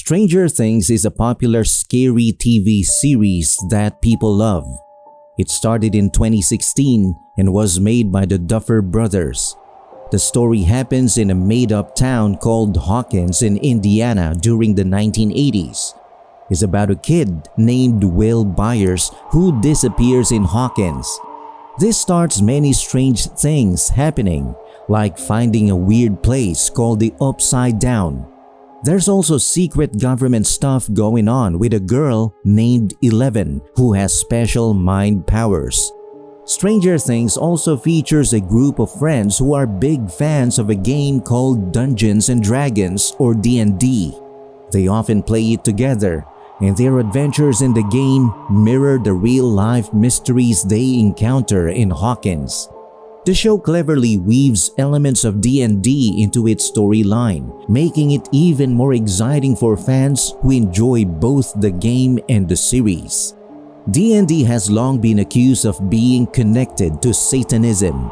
Stranger Things is a popular scary TV series that people love. It started in 2016 and was made by the Duffer Brothers. The story happens in a made-up town called Hawkins in Indiana during the 1980s. It's about a kid named Will Byers who disappears in Hawkins. This starts many strange things happening, like finding a weird place called the Upside Down. There's also secret government stuff going on with a girl named 11 who has special mind powers. Stranger Things also features a group of friends who are big fans of a game called Dungeons and Dragons or D&D. They often play it together, and their adventures in the game mirror the real-life mysteries they encounter in Hawkins. The show cleverly weaves elements of D&D into its storyline, making it even more exciting for fans who enjoy both the game and the series. D&D has long been accused of being connected to Satanism.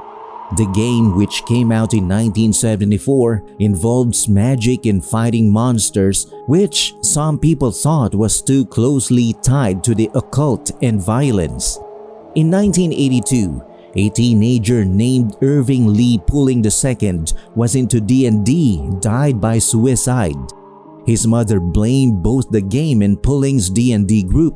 The game, which came out in 1974, involves magic and fighting monsters, which some people thought was too closely tied to the occult and violence. In 1982, a teenager named Irving Lee Pulling II was into D&D, died by suicide. His mother blamed both the game and Pulling's D&D group.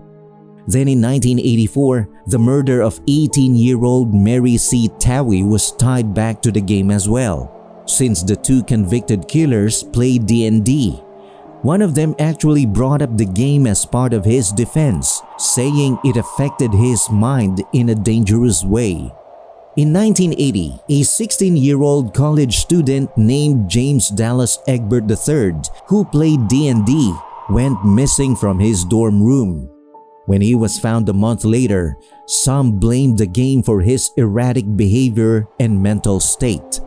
Then in 1984, the murder of 18-year-old Mary C. Towie was tied back to the game as well, since the two convicted killers played D&D. One of them actually brought up the game as part of his defense, saying it affected his mind in a dangerous way. In 1980, a 16-year-old college student named James Dallas Egbert III, who played D&D, went missing from his dorm room. When he was found a month later, some blamed the game for his erratic behavior and mental state.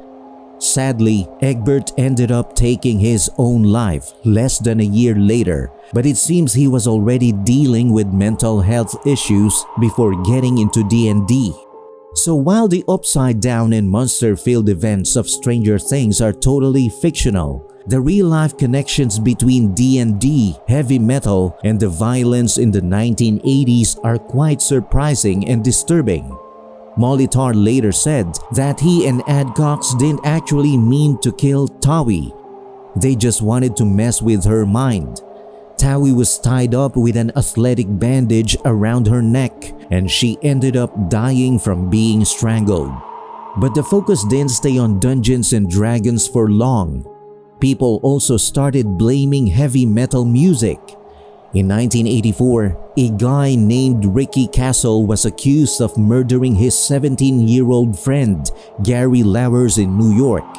Sadly, Egbert ended up taking his own life less than a year later, but it seems he was already dealing with mental health issues before getting into D&D. So while the upside down and monster-filled events of Stranger Things are totally fictional, the real-life connections between D&D, heavy metal, and the violence in the 1980s are quite surprising and disturbing. Molitor later said that he and Adcox didn't actually mean to kill Towie. They just wanted to mess with her mind. Towie was tied up with an athletic bandage around her neck, and she ended up dying from being strangled. But the focus didn't stay on Dungeons and Dragons for long. People also started blaming heavy metal music. In 1984, a guy named Ricky Castle was accused of murdering his 17-year-old friend, Gary Lauwers, in New York.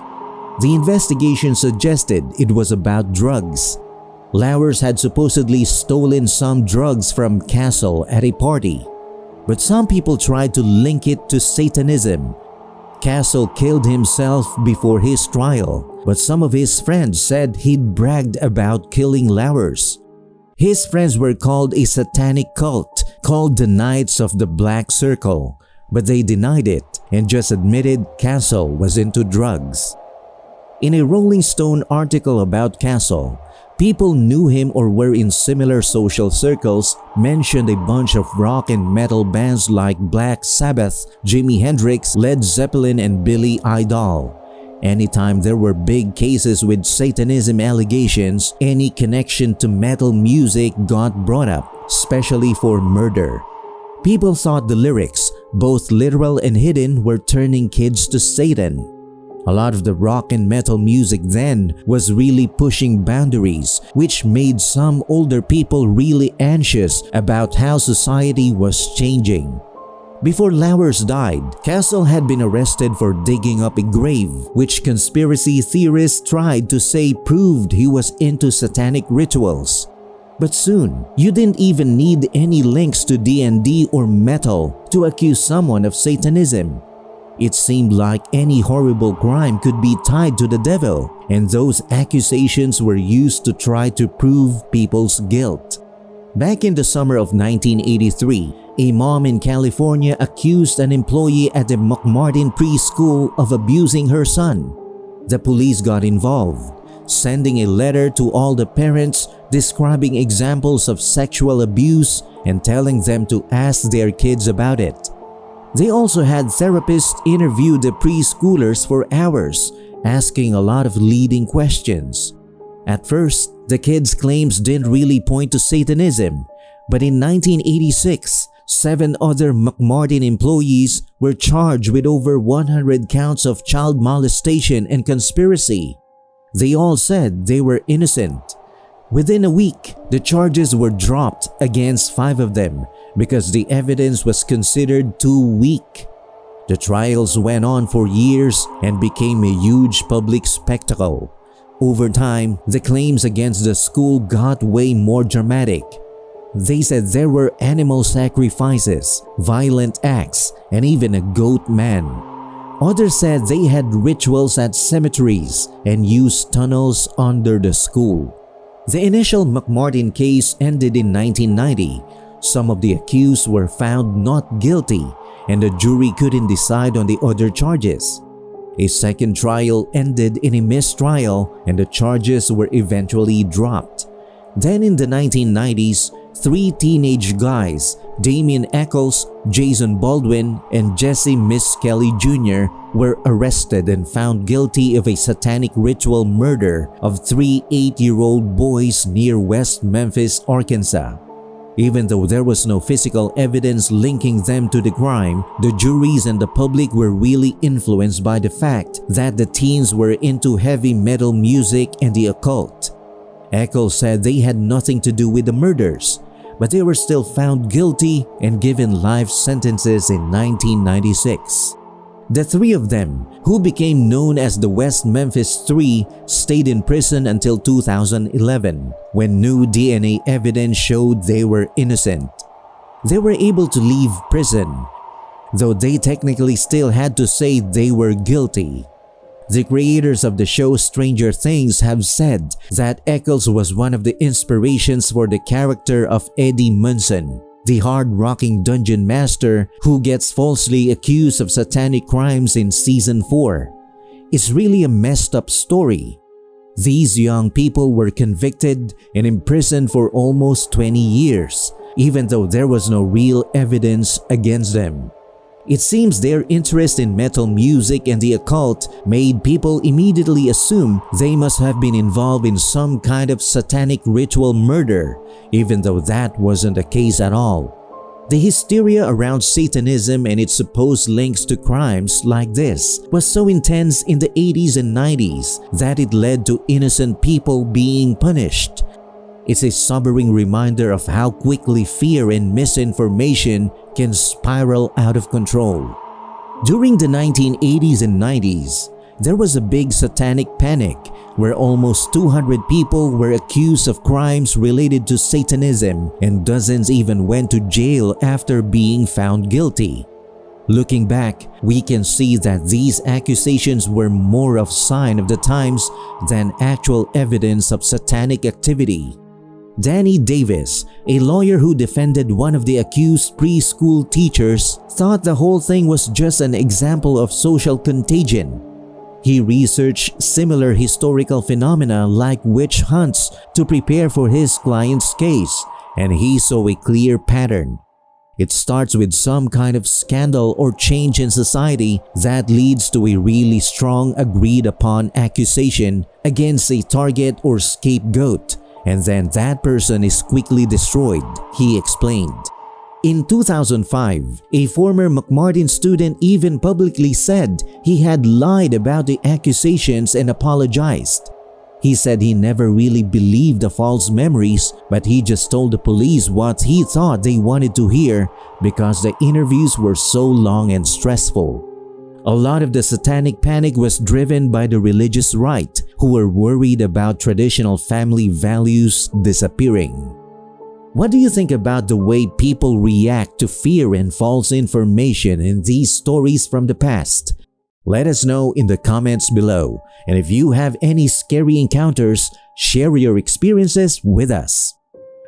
The investigation suggested it was about drugs. Lauwers had supposedly stolen some drugs from Castle at a party, but some people tried to link it to Satanism. Castle killed himself before his trial, but some of his friends said he'd bragged about killing Lauwers. His friends were called a satanic cult called the Knights of the Black Circle, but they denied it and just admitted Castle was into drugs. In a Rolling Stone article about Castle, people knew him or were in similar social circles mentioned a bunch of rock and metal bands like Black Sabbath, Jimi Hendrix, Led Zeppelin, and Billy Idol. Anytime there were big cases with Satanism allegations, any connection to metal music got brought up, especially for murder. People thought the lyrics, both literal and hidden, were turning kids to Satan. A lot of the rock and metal music then was really pushing boundaries, which made some older people really anxious about how society was changing. Before Lauwers died, Castle had been arrested for digging up a grave, which conspiracy theorists tried to say proved he was into satanic rituals. But soon, you didn't even need any links to D&D or metal to accuse someone of Satanism. It seemed like any horrible crime could be tied to the devil, and those accusations were used to try to prove people's guilt. Back in the summer of 1983, a mom in California accused an employee at the McMartin preschool of abusing her son. The police got involved, sending a letter to all the parents describing examples of sexual abuse and telling them to ask their kids about it. They also had therapists interview the preschoolers for hours, asking a lot of leading questions. At first, the kids' claims didn't really point to Satanism, but in 1986, 7 other McMartin employees were charged with over 100 counts of child molestation and conspiracy. They all said they were innocent. Within a week, the charges were dropped against 5 of them because the evidence was considered too weak. The trials went on for years and became a huge public spectacle. Over time, the claims against the school got way more dramatic. They said there were animal sacrifices, violent acts, and even a goat man. Others said they had rituals at cemeteries and used tunnels under the school. The initial McMartin case ended in 1990. Some of the accused were found not guilty, and the jury couldn't decide on the other charges. A second trial ended in a mistrial and the charges were eventually dropped. Then in the 1990s, 3 teenage guys, Damien Eccles, Jason Baldwin, and Jesse Miss Kelly Jr. were arrested and found guilty of a satanic ritual murder of 3 8-year-old boys near West Memphis, Arkansas. Even though there was no physical evidence linking them to the crime, the juries and the public were really influenced by the fact that the teens were into heavy metal music and the occult. Eccles said they had nothing to do with the murders, but they were still found guilty and given life sentences in 1996. The 3 of them, who became known as the West Memphis 3, stayed in prison until 2011, when new DNA evidence showed they were innocent. They were able to leave prison, though they technically still had to say they were guilty. The creators of the show Stranger Things have said that Eccles was one of the inspirations for the character of Eddie Munson, the hard-rocking dungeon master who gets falsely accused of satanic crimes in Season 4. It's really a messed up story. These young people were convicted and imprisoned for almost 20 years, even though there was no real evidence against them. It seems their interest in metal music and the occult made people immediately assume they must have been involved in some kind of satanic ritual murder, even though that wasn't the case at all. The hysteria around Satanism and its supposed links to crimes like this was so intense in the 80s and 90s that it led to innocent people being punished. It's a sobering reminder of how quickly fear and misinformation can spiral out of control. During the 1980s and 90s, there was a big satanic panic where almost 200 people were accused of crimes related to Satanism and dozens even went to jail after being found guilty. Looking back, we can see that these accusations were more of a sign of the times than actual evidence of satanic activity. Danny Davis, a lawyer who defended one of the accused preschool teachers, thought the whole thing was just an example of social contagion. He researched similar historical phenomena like witch hunts to prepare for his client's case, and he saw a clear pattern. It starts with some kind of scandal or change in society that leads to a really strong agreed-upon accusation against a target or scapegoat, and then that person is quickly destroyed, he explained. In 2005, a former McMartin student even publicly said he had lied about the accusations and apologized. He said he never really believed the false memories, but he just told the police what he thought they wanted to hear because the interviews were so long and stressful. A lot of the Satanic Panic was driven by the religious right, who were worried about traditional family values disappearing. What do you think about the way people react to fear and false information in these stories from the past? Let us know in the comments below, and if you have any scary encounters, share your experiences with us.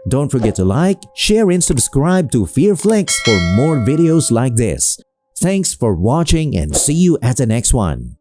Don't forget to like, share, and subscribe to FearFlix for more videos like this. Thanks for watching and see you at the next one.